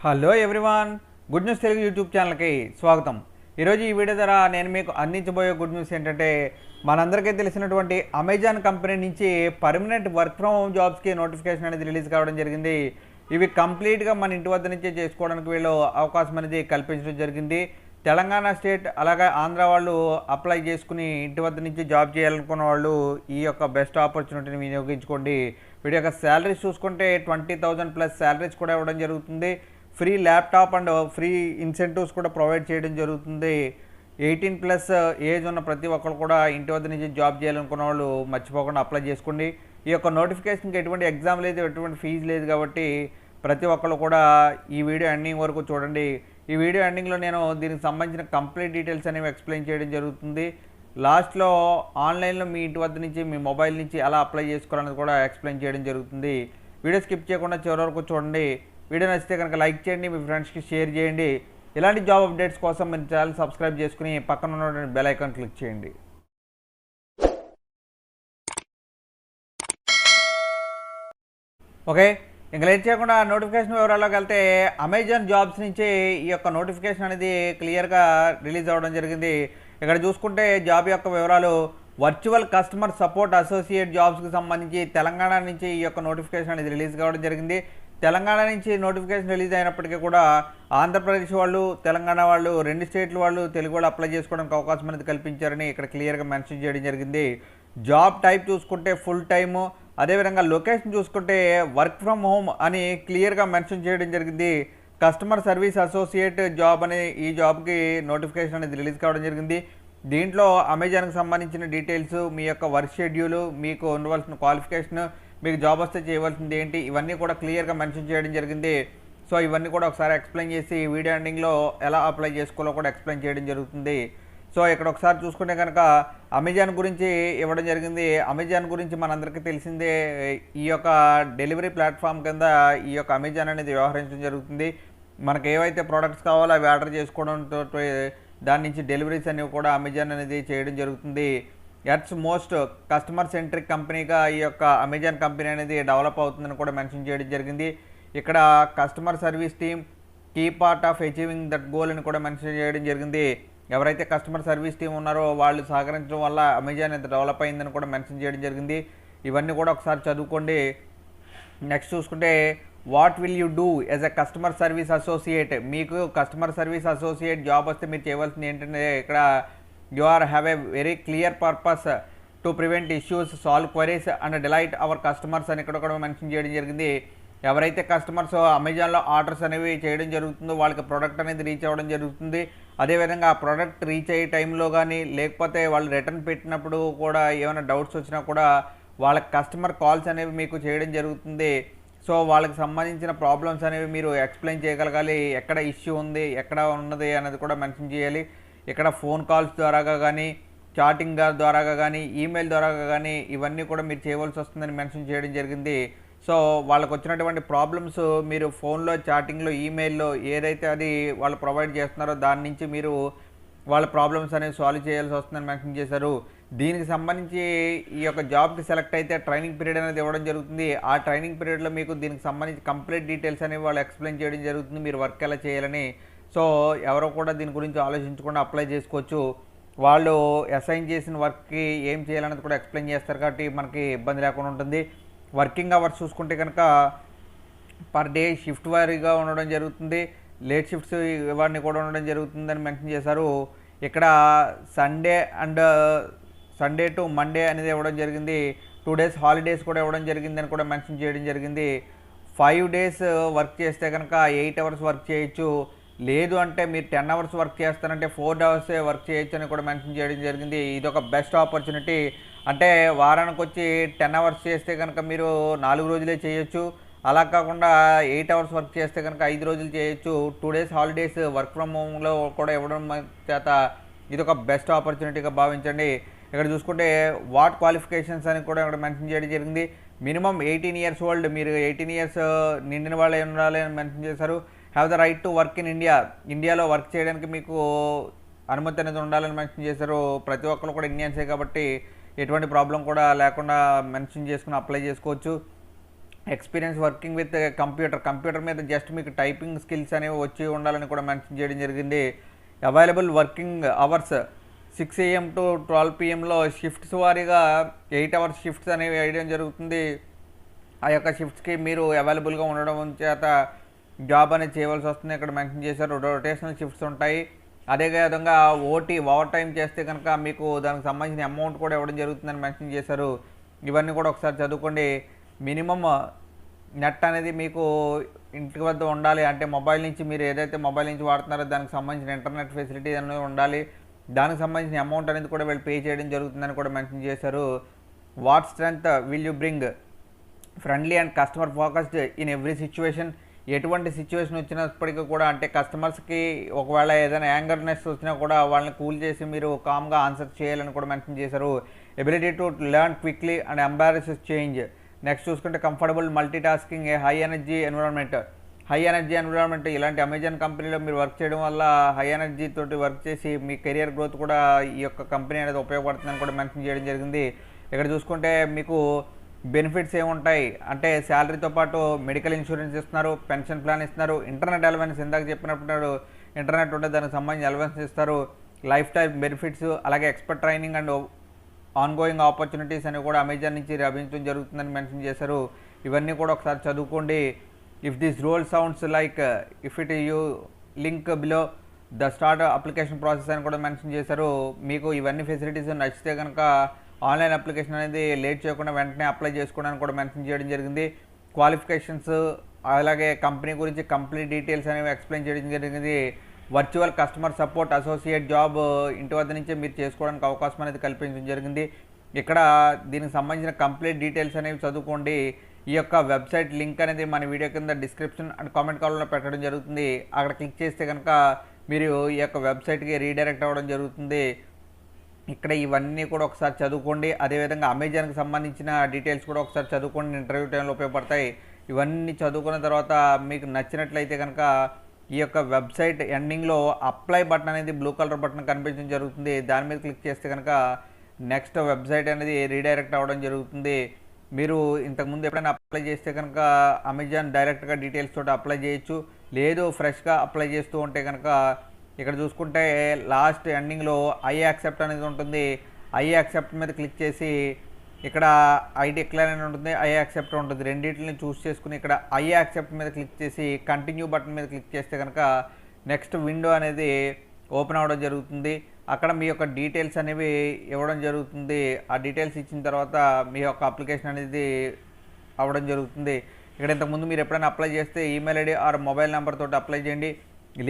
Hello everyone, good news Telugu YouTube ఛానల్కి స్వాగతం. ఈరోజు ఈ వీడియో ద్వారా నేను మీకు అందించబోయే గుడ్ న్యూస్ ఏంటంటే, మనందరికీ తెలిసినటువంటి అమెజాన్ కంపెనీ నుంచి పర్మనెంట్ వర్క్ ఫ్రమ్ హోమ్ జాబ్స్కి నోటిఫికేషన్ అనేది రిలీజ్ కావడం జరిగింది. ఇవి కంప్లీట్గా మన ఇంటి వద్ద నుంచే చేసుకోవడానికి వీళ్ళు అవకాశం అనేది కల్పించడం జరిగింది. తెలంగాణ స్టేట్ అలాగే ఆంధ్ర వాళ్ళు అప్లై చేసుకుని ఇంటి వద్ద నుంచి జాబ్ చేయాలనుకున్న వాళ్ళు ఈ యొక్క బెస్ట్ ఆపర్చునిటీని వినియోగించుకోండి. వీటి యొక్క శాలరీస్ చూసుకుంటే 20,000 ప్లస్ శాలరీస్ కూడా ఇవ్వడం జరుగుతుంది. Free laptop and free incentives కూడా ప్రొవైడ్ చేయడం జరుగుతుంది. 18+ ఏజ్ ఉన్న ప్రతి ఒక్కరు కూడా ఇంటి వద్ద నుంచి జాబ్ చేయాలనుకున్న వాళ్ళు మర్చిపోకుండా అప్లై చేసుకోండి. ఈ యొక్క నోటిఫికేషన్కి ఎటువంటి ఎగ్జామ్ లేదు, ఎటువంటి ఫీజు లేదు కాబట్టి ప్రతి ఒక్కరు కూడా ఈ వీడియో ఎండింగ్ వరకు చూడండి. ఈ వీడియో ఎండింగ్లో నేను దీనికి సంబంధించిన కంప్లీట్ డీటెయిల్స్ అనేవి ఎక్స్ప్లెయిన్ చేయడం జరుగుతుంది. లాస్ట్లో ఆన్లైన్లో మీ ఇంటి వద్ద నుంచి మీ మొబైల్ నుంచి ఎలా అప్లై చేసుకోవాలనేది కూడా ఎక్స్ప్లెయిన్ చేయడం జరుగుతుంది. వీడియో స్కిప్ చేయకుండా చివరి వరకు చూడండి. వీడియో నచ్చితే కనుక లైక్ చేయండి, మీ ఫ్రెండ్స్కి షేర్ చేయండి. ఇలాంటి జాబ్ అప్డేట్స్ కోసం మీరు ఛానల్ సబ్స్క్రైబ్ చేసుకుని పక్కన ఉన్న బెల్ ఐకాన్ క్లిక్ చేయండి. ఓకే, ఇంకా లేట్ చేయకుండా నోటిఫికేషన్ వివరాల్లోకి వెళ్తే, అమెజాన్ జాబ్స్ నుంచి ఈ యొక్క నోటిఫికేషన్ అనేది క్లియర్గా రిలీజ్ అవ్వడం జరిగింది. ఇక్కడ చూసుకుంటే జాబ్ యొక్క వివరాలు, వర్చువల్ కస్టమర్ సపోర్ట్ అసోసియేట్ జాబ్స్కి సంబంధించి తెలంగాణ నుంచి ఈ యొక్క నోటిఫికేషన్ అనేది రిలీజ్ కావడం జరిగింది. తెలంగాణ నుంచి నోటిఫికేషన్ రిలీజ్ అయినప్పటికీ కూడా ఆంధ్రప్రదేశ్ వాళ్ళు, తెలంగాణ వాళ్ళు, రెండు స్టేట్ల వాళ్ళు, తెలుగు వాళ్ళు అప్లై చేసుకోవడానికి అవకాశం అనేది కల్పించారని ఇక్కడ క్లియర్గా మెన్షన్ చేయడం జరిగింది. జాబ్ టైప్ చూసుకుంటే ఫుల్ టైము, అదేవిధంగా లొకేషన్ చూసుకుంటే వర్క్ ఫ్రమ్ హోమ్ అని క్లియర్గా మెన్షన్ చేయడం జరిగింది. కస్టమర్ సర్వీస్ అసోసియేట్ జాబ్ అనే ఈ జాబ్కి నోటిఫికేషన్ అనేది రిలీజ్ కావడం జరిగింది. దీంట్లో అమెజాన్కి సంబంధించిన డీటెయిల్స్, మీ యొక్క వర్క్ షెడ్యూలు, మీకు ఉండవలసిన క్వాలిఫికేషన్, మీకు జాబ్ వస్తే చేయవలసింది ఏంటి, ఇవన్నీ కూడా క్లియర్గా మెన్షన్ చేయడం జరిగింది. సో ఇవన్నీ కూడా ఒకసారి ఎక్స్ప్లెయిన్ చేసి వీడియో ఎండింగ్లో ఎలా అప్లై చేసుకోవాలో కూడా ఎక్స్ప్లెయిన్ చేయడం జరుగుతుంది. సో ఇక్కడ ఒకసారి చూసుకుంటే కనుక అమెజాన్ గురించి ఇవ్వడం జరిగింది. అమెజాన్ గురించి మనందరికీ తెలిసిందే, ఈ యొక్క డెలివరీ ప్లాట్ఫామ్ కింద ఈ యొక్క అమెజాన్ అనేది వ్యవహరించడం జరుగుతుంది. మనకు ఏవైతే ప్రోడక్ట్స్ కావాలో అవి ఆర్డర్ చేసుకోవడంతో దాని నుంచి డెలివరీస్ అనేవి కూడా అమెజాన్ అనేది చేయడం జరుగుతుంది. ఎర్త్స్ మోస్ట్ కస్టమర్ సెంట్రిక్ కంపెనీగా ఈ యొక్క అమెజాన్ కంపెనీ అనేది డెవలప్ అవుతుందని కూడా మెన్షన్ చేయడం జరిగింది. ఇక్కడ కస్టమర్ సర్వీస్ టీమ్ కీ part of achieving that goal అని కూడా మెన్షన్ చేయడం జరిగింది. ఎవరైతే కస్టమర్ సర్వీస్ టీం ఉన్నారో వాళ్ళు సహకరించడం వల్ల అమెజాన్ ఎంత డెవలప్ అయిందని కూడా మెన్షన్ చేయడం జరిగింది. ఇవన్నీ కూడా ఒకసారి చదువుకోండి. నెక్స్ట్ చూసుకుంటే, what will you do as a customer service associate. మీకు కస్టమర్ సర్వీస్ అసోసియేట్ జాబ్ వస్తే మీరు చేయవలసింది ఏంటంటే, ఇక్కడ you are have a very clear purpose to prevent issues, solve queries and delight our customers అని ఇక్కడ కూడా మెన్షన్ చేయడం జరిగింది. ఎవరైతే కస్టమర్స్ అమెజాన్లో ఆర్డర్స్ అనేవి చేయడం జరుగుతుందో వాళ్ళకి ప్రోడక్ట్ అనేది రీచ్ అవ్వడం జరుగుతుంది. అదేవిధంగా ఆ ప్రోడక్ట్ రీచ్ అయ్యే టైంలో కానీ, లేకపోతే వాళ్ళు రిటర్న్ పెట్టినప్పుడు కూడా ఏమైనా డౌట్స్ వచ్చినా కూడా వాళ్ళకి కస్టమర్ కాల్స్ అనేవి మీకు చేయడం జరుగుతుంది. సో వాళ్ళకి సంబంధించిన ప్రాబ్లమ్స్ అనేవి మీరు ఎక్స్ప్లెయిన్ చేయగలగాలి. ఎక్కడ ఇష్యూ ఉంది, ఎక్కడ ఉన్నది అనేది కూడా మెన్షన్ చేయాలి. ఇక్కడ ఫోన్ కాల్స్ ద్వారాగా కానీ, చాటింగ్ ద్వారాగా కానీ, ఈమెయిల్ ద్వారాగా కానీ ఇవన్నీ కూడా మీరు చేయవలసి వస్తుందని మెన్షన్ చేయడం జరిగింది. సో వాళ్ళకు వచ్చినటువంటి ప్రాబ్లమ్స్ మీరు ఫోన్లో, చాటింగ్లో, ఈమెయిల్లో ఏదైతే అది వాళ్ళు ప్రొవైడ్ చేస్తున్నారో దాని నుంచి మీరు వాళ్ళ ప్రాబ్లమ్స్ అనేవి సాల్వ్ చేయాల్సి వస్తుందని మెన్షన్ చేశారు. దీనికి సంబంధించి ఈ యొక్క జాబ్కి సెలెక్ట్ అయితే ట్రైనింగ్ పీరియడ్ అనేది ఇవ్వడం జరుగుతుంది. ఆ ట్రైనింగ్ పీరియడ్లో మీకు దీనికి సంబంధించి కంప్లీట్ డీటెయిల్స్ అనేవి వాళ్ళు ఎక్స్ప్లెయిన్ చేయడం జరుగుతుంది, మీరు వర్క్ ఎలా చేయాలని. సో ఎవరో కూడా దీని గురించి ఆలోచించకుండా అప్లై చేసుకోవచ్చు. వాళ్ళు అసైన్ చేసిన వర్క్కి ఏం చేయాలనేది కూడా ఎక్స్ప్లెయిన్ చేస్తారు కాబట్టి మనకి ఇబ్బంది లేకుండా ఉంటుంది. వర్కింగ్ అవర్స్ చూసుకుంటే కనుక పర్ డే షిఫ్ట్ వారీగా ఉండడం జరుగుతుంది. లేట్ షిఫ్ట్స్ ఇవన్నీ కూడా ఉండడం జరుగుతుందని మెన్షన్ చేశారు. ఇక్కడ సండే టు మండే అనేది ఇవ్వడం జరిగింది. 2 days హాలిడేస్ కూడా ఇవ్వడం జరిగిందని కూడా మెన్షన్ చేయడం జరిగింది. 5 days వర్క్ చేస్తే కనుక 8 hours వర్క్ చేయొచ్చు. లేదు అంటే మీరు 10 hours వర్క్ చేస్తారంటే 4 hours వర్క్ చేయొచ్చు అని కూడా మెన్షన్ చేయడం జరిగింది. ఇది ఒక బెస్ట్ ఆపర్చునిటీ. అంటే వారానికి వచ్చి 10 hours చేస్తే కనుక మీరు 4 రోజులే చేయొచ్చు. అలా కాకుండా 8 hours వర్క్ చేస్తే కనుక 5 రోజులు చేయొచ్చు. 2 days హాలిడేస్ వర్క్ ఫ్రమ్ హోమ్లో కూడా ఇవ్వడం చేత ఇది ఒక బెస్ట్ ఆపర్చునిటీగా భావించండి. ఇక్కడ చూసుకుంటే వాట్ క్వాలిఫికేషన్స్ అని కూడా ఇక్కడ మెన్షన్ చేయడం జరిగింది. మినిమం 18 years ఓల్డ్, మీరు 18 years నిండిన వాళ్ళే ఉండాలి అని మెన్షన్ చేశారు. Have the right to work in India. ఇండియాలో వర్క్ చేయడానికి మీకు అనుమతి అనేది ఉండాలని మెన్షన్ చేశారు. ప్రతి ఒక్కరు కూడా ఇండియన్సే కాబట్టి ఎటువంటి ప్రాబ్లం కూడా లేకుండా మెన్షన్ చేసుకుని అప్లై చేసుకోవచ్చు. ఎక్స్పీరియన్స్ వర్కింగ్ విత్ కంప్యూటర్ మీద జస్ట్ మీకు టైపింగ్ స్కిల్స్ అనేవి వచ్చి ఉండాలని కూడా మెన్షన్ చేయడం జరిగింది. Available working hours 6 AM to 12 PM shifts వారీగా 8 hours షిఫ్ట్స్ అనేవి వేయడం జరుగుతుంది. ఆ యొక్క షిఫ్ట్స్కి మీరు అవైలబుల్గా ఉండడం చేత జాబ్ అనేది చేయవలసి వస్తుంది. ఇక్కడ మెన్షన్ చేశారు రొటేషనల్ షిఫ్ట్స్ ఉంటాయి. అదేవిధంగా ఓవర్ టైం చేస్తే కనుక మీకు దానికి సంబంధించిన అమౌంట్ కూడా ఇవ్వడం జరుగుతుందని మెన్షన్ చేశారు. ఇవన్నీ కూడా ఒకసారి చదువుకోండి. మినిమమ్ నెట్ అనేది మీకు ఇంటి వద్ద ఉండాలి, అంటే మొబైల్ నుంచి మీరు ఏదైతే మొబైల్ నుంచి వాడుతున్నారో దానికి సంబంధించిన ఇంటర్నెట్ ఫెసిలిటీ అనేది ఉండాలి. దానికి సంబంధించిన అమౌంట్ అనేది కూడా వీళ్ళు పే చేయడం జరుగుతుందని కూడా మెన్షన్ చేశారు. What strength will you bring? Friendly and customer focused in every situation. ఎటువంటి సిచ్యువేషన్ వచ్చినప్పటికీ కూడా, అంటే కస్టమర్స్కి ఒకవేళ ఏదైనా యాంగర్నెస్ వచ్చినా కూడా వాళ్ళని కూల్ చేసి మీరు కామ్గా ఆన్సర్ చేయాలని కూడా మెన్షన్ చేశారు. Ability to learn quickly and embrace change. Next చూసుకుంటే comfortable multitasking, high energy environment. ఇలాంటి అమెజాన్ కంపెనీలో మీరు వర్క్ చేయడం వల్ల హై ఎనర్జీ తోటి వర్క్ చేసి మీ కెరియర్ గ్రోత్ కూడా ఈ యొక్క కంపెనీ అనేది ఉపయోగపడుతుందని కూడా మెన్షన్ చేయడం జరిగింది. ఇక్కడ చూసుకుంటే మీకు బెనిఫిట్స్ ఏముంటాయి అంటే శాలరీతో పాటు మెడికల్ ఇన్సూరెన్స్ ఇస్తున్నారు, పెన్షన్ ప్లాన్ ఇస్తున్నారు, ఇంటర్నెట్ అలవెన్స్ ఇందాక చెప్పినప్పుడు ఇంటర్నెట్ ఉంటే దానికి సంబంధించి అలవెన్స్ ఇస్తారు, లైఫ్ టైం బెనిఫిట్స్, అలాగే expert training and ongoing opportunities అని కూడా అమెజాన్ నుంచి లభించడం జరుగుతుందని మెన్షన్ చేశారు. ఇవన్నీ కూడా ఒకసారి చదువుకోండి. If this role sounds like if it you link below the start application process అని కూడా మెన్షన్ చేశారు. మీకు ఇవన్నీ ఫెసిలిటీస్ నచ్చితే కనుక ఆన్లైన్ అప్లికేషన్ అనేది లేట్ చేయకుండా వెంటనే అప్లై చేసుకోవడానికి కూడా మెన్షన్ చేయడం జరిగింది. క్వాలిఫికేషన్స్ అలాగే కంపెనీ గురించి కంప్లీట్ డీటెయిల్స్ అనేవి ఎక్స్ప్లెయిన్ చేయడం జరిగింది. Virtual customer support associate job ఇంటి వద్ద నుంచే మీరు చేసుకోవడానికి అవకాశం అనేది కల్పించడం జరిగింది. ఇక్కడ దీనికి సంబంధించిన కంప్లీట్ డీటెయిల్స్ అనేవి చదువుకోండి. ఈ యొక్క వెబ్సైట్ లింక్ అనేది మన వీడియో కింద డిస్క్రిప్షన్ అండ్ కామెంట్ కాలంలో పెట్టడం జరుగుతుంది. అక్కడ క్లిక్ చేస్తే కనుక మీరు ఈ యొక్క వెబ్సైట్కి రీడైరెక్ట్ అవ్వడం జరుగుతుంది. ఇక్కడ ఇవన్నీ కూడా ఒకసారి చదువుకోండి. అదేవిధంగా అమెజాన్కి సంబంధించిన డీటెయిల్స్ కూడా ఒకసారి చదువుకోండి, ఇంటర్వ్యూ టైంలో ఉపయోగపడతాయి. ఇవన్నీ చదువుకున్న తర్వాత మీకు నచ్చినట్లయితే కనుక ఈ యొక్క వెబ్సైట్ ఎండింగ్లో అప్లై బటన్ అనేది బ్లూ కలర్ బటన్ కనిపించడం జరుగుతుంది. దాని మీద క్లిక్ చేస్తే కనుక నెక్స్ట్ వెబ్సైట్ అనేది రీడైరెక్ట్ అవ్వడం జరుగుతుంది. మీరు ఇంతకుముందు ఎప్పుడైనా అప్లై చేస్తే కనుక అమెజాన్ డైరెక్ట్గా డీటెయిల్స్ తోటి అప్లై చేయొచ్చు, లేదు ఫ్రెష్గా అప్లై చేస్తూ ఉంటే కనుక ఇక్కడ చూసుకుంటే లాస్ట్ ఎండింగ్లో ఐ యాక్సెప్ట్ అనేది ఉంటుంది. ఐ యాక్సెప్ట్ మీద క్లిక్ చేసి ఇక్కడ ఐ డిక్లేర్ అని ఉంటుంది, ఐ యాక్సెప్ట్ ఉంటుంది. రెండింటిని చూస్ చేసుకుని ఇక్కడ ఐ యాక్సెప్ట్ మీద క్లిక్ చేసి కంటిన్యూ బటన్ మీద క్లిక్ చేస్తే కనుక నెక్స్ట్ విండో అనేది ఓపెన్ అవ్వడం జరుగుతుంది. అక్కడ మీ యొక్క డీటెయిల్స్ అనేవి ఇవ్వడం జరుగుతుంది. ఆ డీటెయిల్స్ ఇచ్చిన తర్వాత మీ యొక్క అప్లికేషన్ అనేది అవ్వడం జరుగుతుంది. ఇక్కడ ఇంతకుముందు మీరు ఎప్పుడైనా అప్లై చేస్తే email ID or mobile number తోటి అప్లై చేయండి,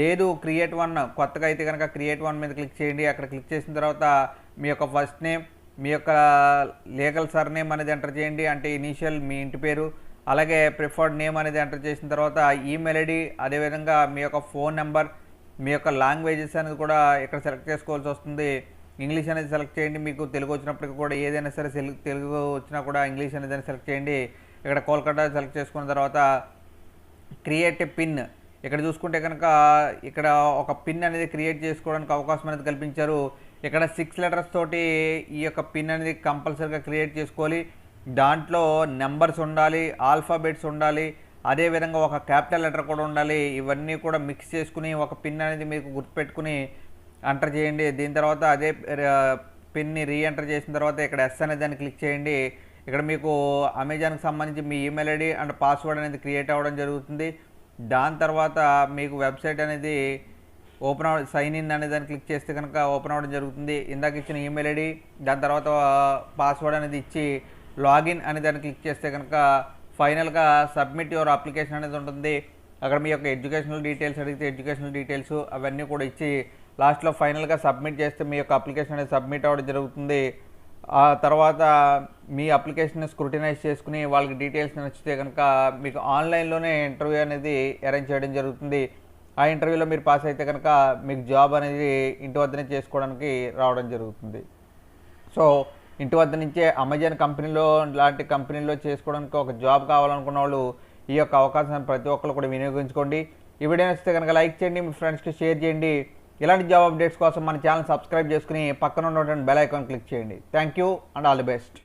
లేదు క్రియేట్ వన్ కొత్తగా అయితే కనుక క్రియేట్ వన్ మీద క్లిక్ చేయండి. అక్కడ క్లిక్ చేసిన తర్వాత మీ యొక్క ఫస్ట్ నేమ్, మీ యొక్క లీగల్ సర్నేమ్ అనేది ఎంటర్ చేయండి, అంటే ఇనీషియల్ మీ ఇంటి పేరు, అలాగే ప్రిఫర్డ్ నేమ్ అనేది ఎంటర్ చేసిన తర్వాత ఈమెయిల్ ఐడి, అదేవిధంగా మీ యొక్క ఫోన్ నెంబర్, మీ యొక్క లాంగ్వేజెస్ అనేది కూడా ఇక్కడ సెలెక్ట్ చేసుకోవాల్సి వస్తుంది. ఇంగ్లీష్ అనేది సెలెక్ట్ చేయండి, మీకు తెలుగు వచ్చినప్పటికీ కూడా ఏదైనా సరే తెలుగు వచ్చినా కూడా ఇంగ్లీష్ అనేది సెలెక్ట్ చేయండి. ఇక్కడ కోల్కతా సెలెక్ట్ చేసుకున్న తర్వాత క్రియేట్ ఏ పిన్, ఇక్కడ చూసుకుంటే కనుక ఇక్కడ ఒక పిన్ అనేది క్రియేట్ చేసుకోవడానికి అవకాశం అనేది కల్పించారు. ఇక్కడ 6 letters తోటి ఈ యొక్క పిన్ అనేది కంపల్సరీగా క్రియేట్ చేసుకోవాలి. దాంట్లో నెంబర్స్ ఉండాలి, ఆల్ఫాబెట్స్ ఉండాలి, అదేవిధంగా ఒక క్యాపిటల్ లెటర్ కూడా ఉండాలి. ఇవన్నీ కూడా మిక్స్ చేసుకుని ఒక పిన్ అనేది మీకు గుర్తుపెట్టుకుని ఎంటర్ చేయండి. దీని తర్వాత అదే పిన్ని రీఎంటర్ చేసిన తర్వాత ఇక్కడ ఎస్ అనే దాన్ని క్లిక్ చేయండి. ఇక్కడ మీకు అమెజాన్కి సంబంధించి మీ ఈమెయిల్ ఐడి అండ్ పాస్వర్డ్ అనేది క్రియేట్ అవ్వడం జరుగుతుంది. దాని తర్వాత మీకు వెబ్సైట్ అనేది ఓపెన్ సైన్ ఇన్ అనే దాన్ని క్లిక్ చేస్తే కనుక ఓపెన్ అవ్వడం జరుగుతుంది. ఇందాక ఇచ్చిన ఈమెయిల్ ఐడి దాని తర్వాత పాస్వర్డ్ అనేది ఇచ్చి లాగిన్ అనే దాన్ని క్లిక్ చేస్తే కనుక ఫైనల్గా సబ్మిట్ యువర్ అప్లికేషన్ అనేది ఉంటుంది. అక్కడ మీ యొక్క ఎడ్యుకేషనల్ డీటెయిల్స్ అడిగితే ఎడ్యుకేషనల్ డీటెయిల్స్ అవన్నీ కూడా ఇచ్చి లాస్ట్లో ఫైనల్గా సబ్మిట్ చేస్తే మీ యొక్క అప్లికేషన్ అనేది సబ్మిట్ అవ్వడం జరుగుతుంది. ఆ తర్వాత మీ అప్లికేషన్ స్క్రూటినైజ్ చేసుకుని వాళ్ళకి డీటెయిల్స్ నచ్చితే కనుక మీకు ఆన్లైన్లోనే ఇంటర్వ్యూ అనేది అరేంజ్ చేయడం జరుగుతుంది. ఆ ఇంటర్వ్యూలో మీరు పాస్ అయితే కనుక మీకు జాబ్ అనేది ఇంటి వద్దనే చేసుకోవడానికి రావడం జరుగుతుంది. సో ఇంటి వద్ద నుంచే అమెజాన్ కంపెనీలో లాంటి కంపెనీలో చేసుకోవడానికి ఒక జాబ్ కావాలనుకున్న వాళ్ళు ఈ యొక్క అవకాశాన్ని ప్రతి ఒక్కరు కూడా వినియోగించుకోండి. ఈ వీడియో నచ్చితే కనుక లైక్ చేయండి, మీ ఫ్రెండ్స్కి షేర్ చేయండి. ఇలాంటి జాబ్ అప్డేట్స్ కోసం మన ఛానల్ సబ్స్క్రైబ్ చేసుకుని పక్కన ఉన్నటువంటి బెల్ ఐకాన్ క్లిక్ చేయండి. Thank you and all the best.